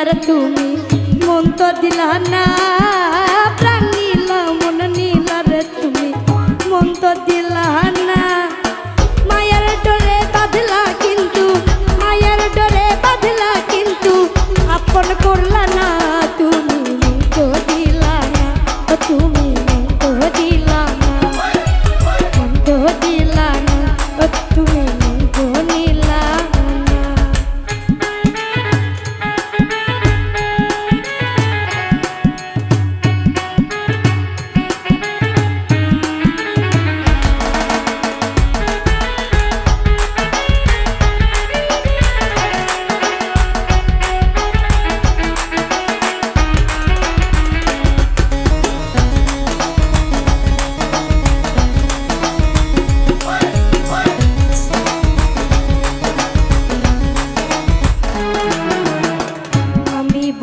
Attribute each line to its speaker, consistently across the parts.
Speaker 1: আর তুমি মন তো দিলা না, প্রাণ নিলা মন নিলা রে তুমি মন তো দিলা না। মায়ার ডরে বাঁধলা কিন্তু, মায়ার ডরে বাঁধলা কিন্তু আপন করলা না, তুমি মন তো দিলা না, তুমি মন তো দিলা না, মন তো দিলা না, তুমি মন তো নিলা না।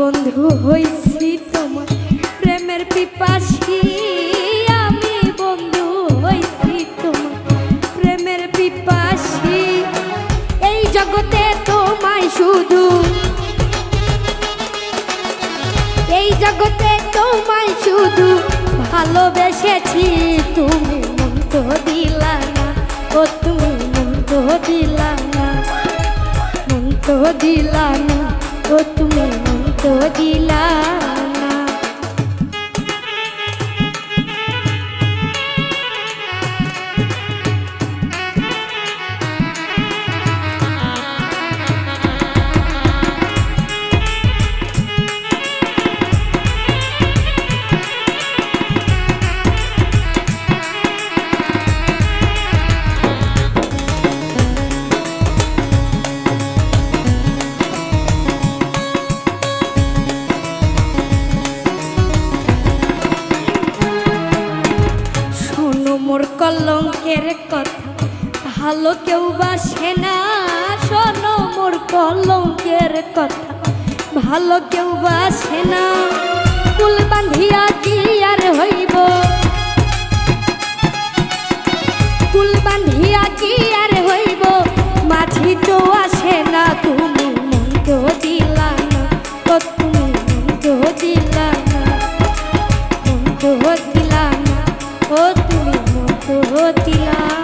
Speaker 1: বন্ধু হইছি তোমার প্রেমের পিপাসী, আমি বন্ধু হইছি তোমার প্রেমের পিপাসী। এই জগতে তোমায় শুধু, এই জগতে তোমায় শুধু ভালোবেসেছি, তুমি মন তো দিলা না, ও তুমি মন তো দিলা না, মন তো দিলা না, ও তুমি মন তো দিলা না। মোর কলঙ্কের কথা ভালো কেউ বাসে না, শোনো মোর কলঙ্কের কথা ভালো কেউ বাসে না। কুল বাঁধিয়া কি আর হইব, কুল বাঁধিয়া কি আর হইব, মাঝি তো আসে না, তুমি মন তো দিলা না, ও তুমি মন তো দিলা না, মন তো দিলা না, ও তুমি মন তো দিলা না।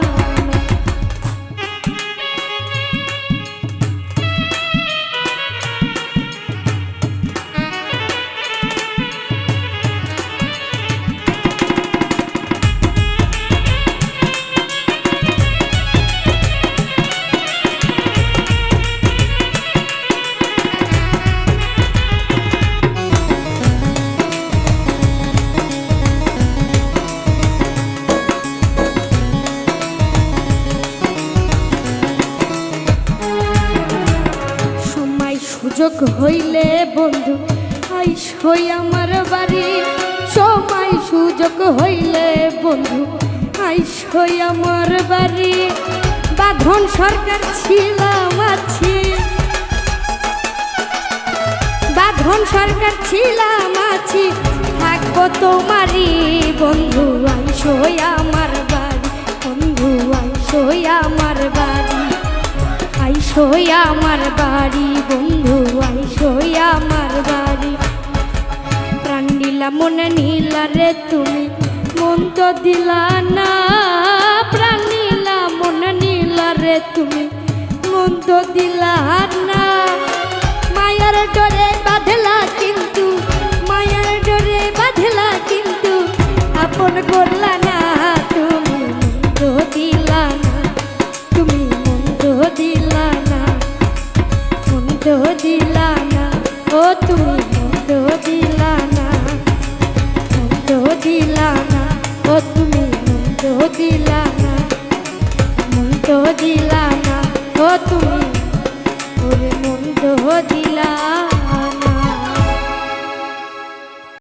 Speaker 1: সুযোগ হইলে বন্ধু আইসই আমার বাড়ি, সময় সুযোগ হইলে বন্ধু আইসই আমার বাড়ি। বাঁধন সরকার ছিলাম আছি, বাঁধন সরকার ছিলাম আছি, থাকবো তোমারই বন্ধু আইসই আমার বাড়ি, বন্ধু আইসই আমার বাড়ি, আইসই আমার বাড়ি, বন্ধু আইসই আমার বাড়ি। প্রাণ নীলা মন নীলা রে তুমি মন তো দিলা না, প্রাণ নীলা মন নীলা রে তুমি মন তো দিলা না। মায়ার ডরে বাঁধলা কিন্তু, মায়ার ডরে বাঁধলা কিন্তু আপন করলা না, তুমি মন তো দিলা না, তুমি মন তো দিলা না, মন তো দিলা না, ও তুমি মন তো দিলা না, মন তো দিলা না, ও তুমি মন তো দিলা না, মন তো দিলা না, ও তুমি ওরে মন তো দিলা।